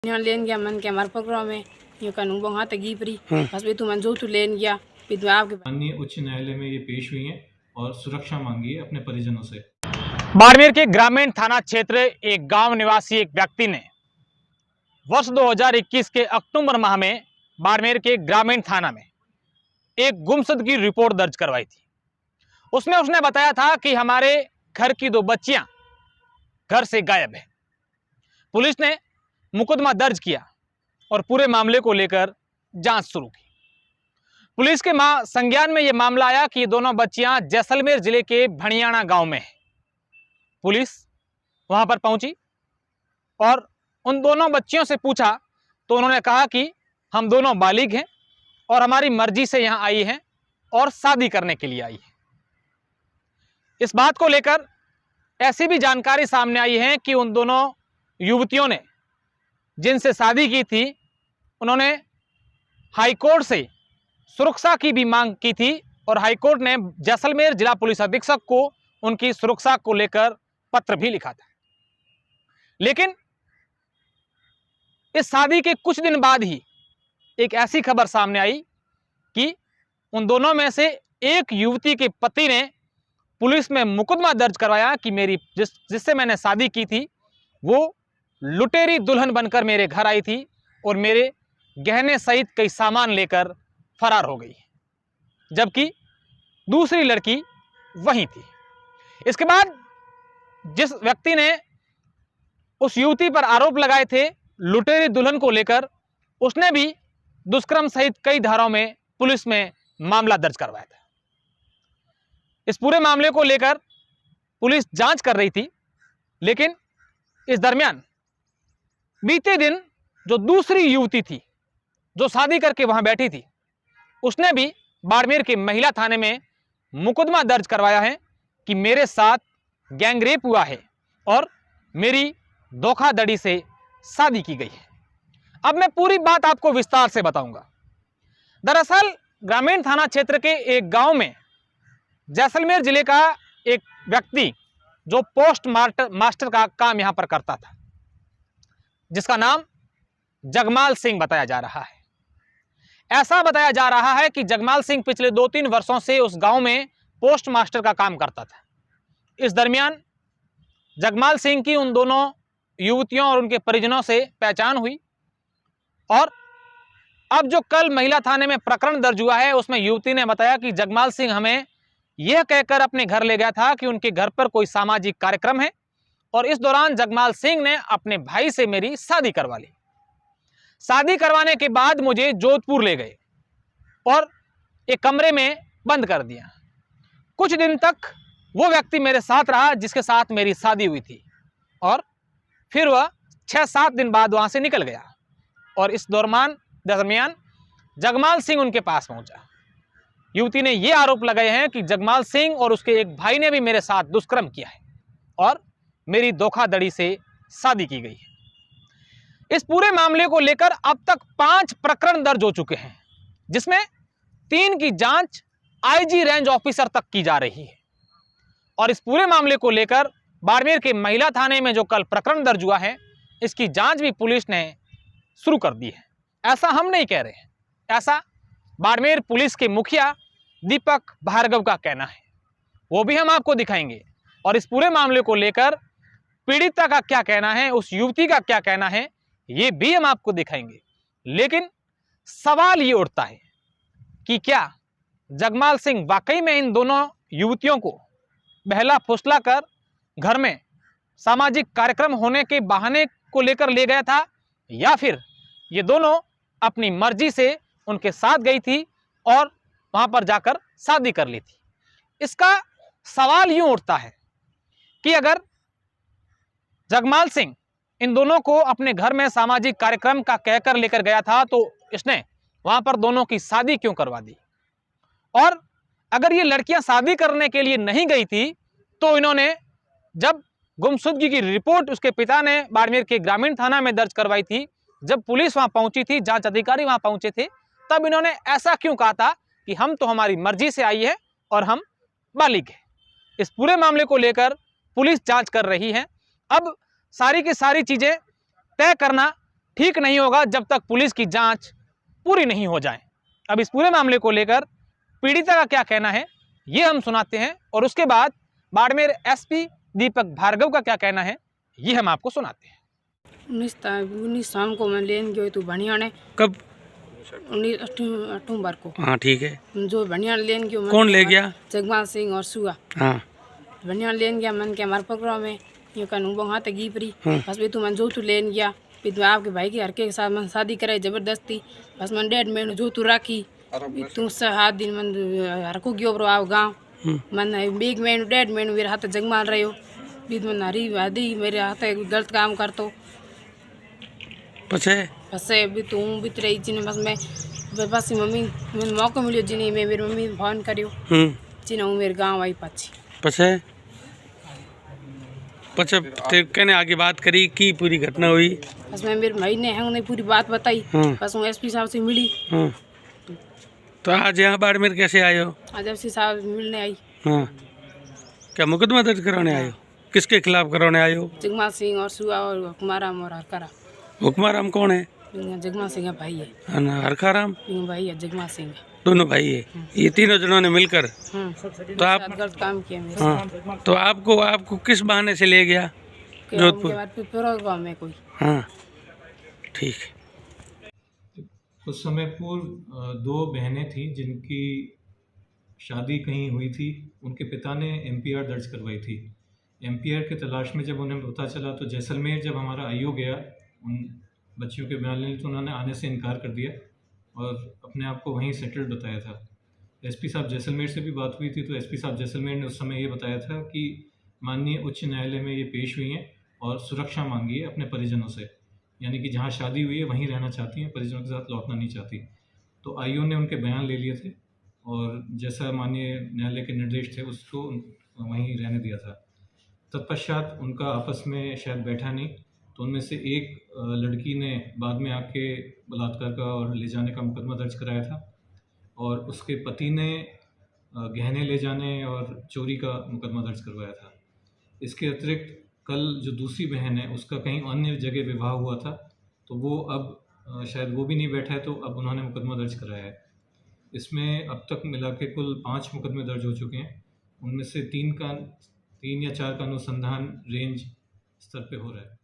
यहाँ लेन गया मन के हमारे पकड़ो में ये कानून बंगा तगी परी बस भी तुम जो तू लेन गया फिर आपके माननीय उच्च न्यायालय में ये पेश हुई हैं और सुरक्षा मांगी है अपने परिजनों से। बाड़मेर के ग्रामीण थाना क्षेत्र एक गांव निवासी एक व्यक्ति ने वर्ष 2021 के अक्टूबर माह में बाड़मेर के ग्रामीण थाना में एक गुमशुद की रिपोर्ट दर्ज करवाई थी। उसमें उसने बताया था कि हमारे घर की 2 बच्चियां घर से गायब है। पुलिस ने मुकदमा दर्ज किया और पूरे मामले को लेकर जांच शुरू की। पुलिस के संज्ञान में यह मामला आया कि ये दोनों बच्चियां जैसलमेर जिले के भणियाना गांव में है। पुलिस वहां पर पहुंची और उन दोनों बच्चियों से पूछा तो उन्होंने कहा कि हम दोनों बालिग हैं और हमारी मर्जी से यहां आई हैं और शादी करने के लिए आई है। इस बात को लेकर ऐसी भी जानकारी सामने आई है कि उन दोनों युवतियों ने जिनसे शादी की थी उन्होंने हाईकोर्ट से सुरक्षा की भी मांग की थी और हाईकोर्ट ने जैसलमेर जिला पुलिस अधीक्षक को उनकी सुरक्षा को लेकर पत्र भी लिखा था। लेकिन इस शादी के कुछ दिन बाद ही एक ऐसी खबर सामने आई कि उन दोनों में से एक युवती के पति ने पुलिस में मुकदमा दर्ज करवाया कि मेरी जिससे मैंने शादी की थी वो लुटेरी दुल्हन बनकर मेरे घर आई थी और मेरे गहने सहित कई सामान लेकर फरार हो गई, जबकि दूसरी लड़की वहीं थी। इसके बाद जिस व्यक्ति ने उस युवती पर आरोप लगाए थे लुटेरी दुल्हन को लेकर, उसने भी दुष्कर्म सहित कई धाराओं में पुलिस में मामला दर्ज करवाया था। इस पूरे मामले को लेकर पुलिस जांच कर रही थी, लेकिन इस दरमियान बीते दिन जो दूसरी युवती थी जो शादी करके वहां बैठी थी, उसने भी बाड़मेर के महिला थाने में मुकदमा दर्ज करवाया है कि मेरे साथ गैंगरेप हुआ है और मेरी धोखाधड़ी से शादी की गई है। अब मैं पूरी बात आपको विस्तार से बताऊंगा। दरअसल ग्रामीण थाना क्षेत्र के एक गांव में जैसलमेर जिले का एक व्यक्ति जो पोस्ट मास्टर का काम यहां पर करता था, जिसका नाम जगमाल सिंह बताया जा रहा है। ऐसा बताया जा रहा है कि जगमाल सिंह पिछले 2-3 वर्षों से उस गांव में पोस्ट मास्टर का काम करता था। इस दरमियान जगमाल सिंह की उन दोनों युवतियों और उनके परिजनों से पहचान हुई और अब जो कल महिला थाने में प्रकरण दर्ज हुआ है उसमें युवती ने बताया कि जगमाल सिंह हमें यह कहकर अपने घर ले गया था कि उनके घर पर कोई सामाजिक कार्यक्रम है और इस दौरान जगमाल सिंह ने अपने भाई से मेरी शादी करवा ली। शादी करवाने के बाद मुझे जोधपुर ले गए और एक कमरे में बंद कर दिया। कुछ दिन तक वो व्यक्ति मेरे साथ रहा जिसके साथ मेरी शादी हुई थी और फिर वह 6-7 दिन बाद वहां से निकल गया और इस दरमियान जगमाल सिंह उनके पास पहुंचा। युवती ने यह आरोप लगाए हैं कि जगमाल सिंह और उसके एक भाई ने भी मेरे साथ दुष्कर्म किया है और मेरी धोखाधड़ी से शादी की गई है। इस पूरे मामले को लेकर अब तक 5 प्रकरण दर्ज हो चुके हैं, जिसमें 3 की जांच आईजी रेंज ऑफिसर तक की जा रही है और इस पूरे मामले को लेकर बाड़मेर के महिला थाने में जो कल प्रकरण दर्ज हुआ है इसकी जांच भी पुलिस ने शुरू कर दी है। ऐसा हम नहीं कह रहे हैं, ऐसा बाड़मेर पुलिस के मुखिया दीपक भार्गव का कहना है, वो भी हम आपको दिखाएंगे। और इस पूरे मामले को लेकर पीड़िता का क्या कहना है, उस युवती का क्या कहना है, ये भी हम आपको दिखाएंगे। लेकिन सवाल ये उठता है कि क्या जगमाल सिंह वाकई में इन दोनों युवतियों को बहला फुसला कर घर में सामाजिक कार्यक्रम होने के बहाने को लेकर ले गया था या फिर ये दोनों अपनी मर्जी से उनके साथ गई थी और वहां पर जाकर शादी कर ली थी। इसका सवाल यूं उठता है कि अगर जगमाल सिंह इन दोनों को अपने घर में सामाजिक कार्यक्रम का कहकर लेकर गया था तो इसने वहां पर दोनों की शादी क्यों करवा दी, और अगर ये लड़कियां शादी करने के लिए नहीं गई थी तो इन्होंने जब गुमशुदगी की रिपोर्ट उसके पिता ने बाड़मेर के ग्रामीण थाना में दर्ज करवाई थी, जब पुलिस वहां पहुंची थी, जांच अधिकारी वहां पहुंचे थे, तब इन्होंने ऐसा क्यों कहा था कि हम तो हमारी मर्जी से आई है और हम बालिग हैं। इस पूरे मामले को लेकर पुलिस जांच कर रही है। अब सारी की सारी चीजें तय करना ठीक नहीं होगा जब तक पुलिस की जांच पूरी नहीं हो जाए। अब इस पूरे मामले को लेकर पीड़िता का क्या कहना है ये हम सुनाते हैं, और उसके बाद बाड़मेर एसपी दीपक भार्गव का क्या कहना है ये हम आपको सुनाते हैं। 19 शाम को मैं लेन गयो तो बढ़िया ने कब? 19 अक्टूबर को। हाँ ठीक है। जो बढ़िया लेन गयो कौन ले गया? जगमा सिंह और सुआ। हाँ बढ़िया लेन गया मन के हमारे प्रोग्राम में ये कानून बंगा तक गी परी। हाँ। बस भी तू मन जो तू लेन गया भी तू आपके भाई के हरके के साथ मन शादी करे जबरदस्ती। बस मन 1.5 महीने जो तू राखी तू से 7 दिन मन हरको गयो ब्रो आओ गाँव मन 1 महीने 1.5 महीने मेरे हाथ जगमाल रहे हो भी मन हरी वादी मेरे हाथ गलत काम कर तो बस भी तू बीत रही जिन्हें बस मैं बस मम्मी मैंने मौका मिलो जिन्हें मैं मेरी मम्मी फोन करियो जिन्हें हूँ मेरे गाँव आई पाची फिर कहने आगे बात करी की पूरी घटना हुई। बस मैं मेरे भाई ने उन्हें पूरी बात बताई। बस हूँ एसपी साहब से मिली। तो आज यहाँ बाड़मेर कैसे आए हो? आज एसपी साहब मिलने आई। हाँ क्या मुकदमा दर्ज कराने आए हो? किसके खिलाफ कराने आए हो? जगमा सिंह और सुआ और हुक्माराम और हरकारा। हुक्माराम कौन है? जगमा सिंह भाई है। हरकाराम भाई है जगमा सिंह दोनों भाई है। ये तीनों जनों ने मिलकर तो आप गलत काम किया मेरे हाँ तो आपको किस बहाने से ले गया जोधपुर? गाँव में कोई। हाँ ठीक है। कुछ समय पूर्व 2 बहनें थीं जिनकी शादी कहीं हुई थी। उनके पिता ने एमपीआर दर्ज करवाई थी। एमपीआर के तलाश में जब उन्हें पता चला तो जैसलमेर जब हमारा आईओ गया उन बच्चियों के बयान लेने तो उन्होंने आने से इनकार कर दिया और अपने आप को वहीं सेटल्ड बताया था। एसपी साहब जैसलमेर से भी बात हुई थी तो एसपी साहब जैसलमेर ने उस समय ये बताया था कि माननीय उच्च न्यायालय में ये पेश हुई हैं और सुरक्षा मांगी है अपने परिजनों से, यानी कि जहाँ शादी हुई है वहीं रहना चाहती हैं, परिजनों के साथ लौटना नहीं चाहती। तो आईओ ने उनके बयान ले लिए थे और जैसा माननीय न्यायालय के निर्देश थे उसको वहीं रहने दिया था। तत्पश्चात उनका आपस में शायद बैठा नहीं तो उनमें से एक लड़की ने बाद में आके बलात्कार का और ले जाने का मुकदमा दर्ज कराया था और उसके पति ने गहने ले जाने और चोरी का मुकदमा दर्ज करवाया था। इसके अतिरिक्त कल जो दूसरी बहन है उसका कहीं अन्य जगह विवाह हुआ था तो वो अब शायद वो भी नहीं बैठा है तो अब उन्होंने मुकदमा दर्ज कराया है। इसमें अब तक मिला के कुल 5 मुकदमे दर्ज हो चुके हैं। उनमें से 3 या 4 का अनुसंधान रेंज स्तर पे हो रहा है।